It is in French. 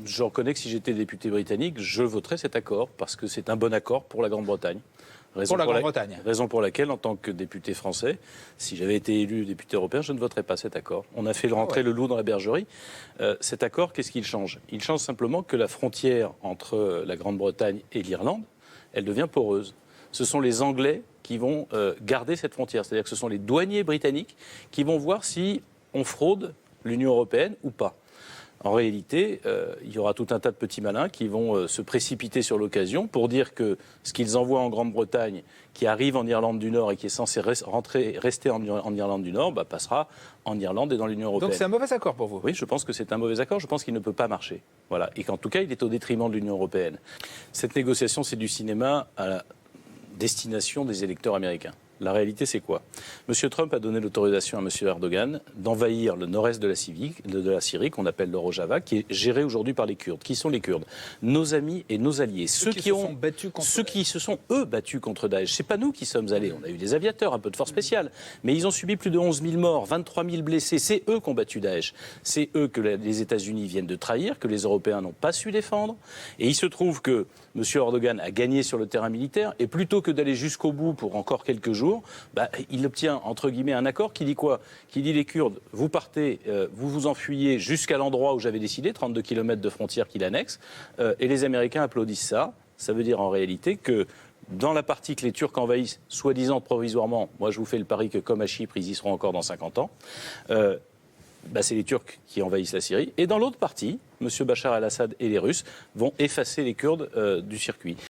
je reconnais que si j'étais député britannique, je voterais cet accord, parce que c'est un bon accord pour la Grande-Bretagne. Raison pour laquelle, en tant que député français, si j'avais été élu député européen, je ne voterais pas cet accord. On a fait rentrer le loup dans la bergerie. Cet accord, qu'est-ce qu'il change? Il change simplement que la frontière entre la Grande-Bretagne et l'Irlande, elle devient poreuse. Ce sont les Anglais qui vont garder cette frontière. C'est-à-dire que ce sont les douaniers britanniques qui vont voir si on fraude l'Union européenne ou pas. En réalité, il y aura tout un tas de petits malins qui vont se précipiter sur l'occasion pour dire que ce qu'ils envoient en Grande-Bretagne, qui arrive en Irlande du Nord et qui est censé rester en Irlande du Nord, passera en Irlande et dans l'Union européenne. Donc c'est un mauvais accord pour vous? Oui, je pense que c'est un mauvais accord. Je pense qu'il ne peut pas marcher. Voilà. Et qu'en tout cas, il est au détriment de l'Union européenne. Cette négociation, c'est du cinéma à la destination des électeurs américains. La réalité, c'est quoi? M. Trump a donné l'autorisation à M. Erdogan d'envahir le nord-est de la Syrie, qu'on appelle le Rojava, qui est géré aujourd'hui par les Kurdes. Qui sont les Kurdes? Nos amis et nos alliés. Ceux qui se sont, eux, battus contre Daesh. C'est pas nous qui sommes allés. On a eu des aviateurs, un peu de force spéciale. Mais ils ont subi plus de 11 000 morts, 23 000 blessés. C'est eux qui ont battu Daesh. C'est eux que les États-Unis viennent de trahir, que les Européens n'ont pas su défendre. Et il se trouve que M. Erdogan a gagné sur le terrain militaire. Et plutôt que d'aller jusqu'au bout pour encore quelques jours, il obtient, entre guillemets, un accord qui dit quoi? Qui dit les Kurdes, vous partez, vous vous enfuyez jusqu'à l'endroit où j'avais décidé, 32 km de frontière qu'il annexe, et les Américains applaudissent ça. Ça veut dire en réalité que dans la partie que les Turcs envahissent, soi-disant provisoirement, moi je vous fais le pari que comme à Chypre, ils y seront encore dans 50 ans, c'est les Turcs qui envahissent la Syrie. Et dans l'autre partie, M. Bachar el-Assad et les Russes vont effacer les Kurdes du circuit.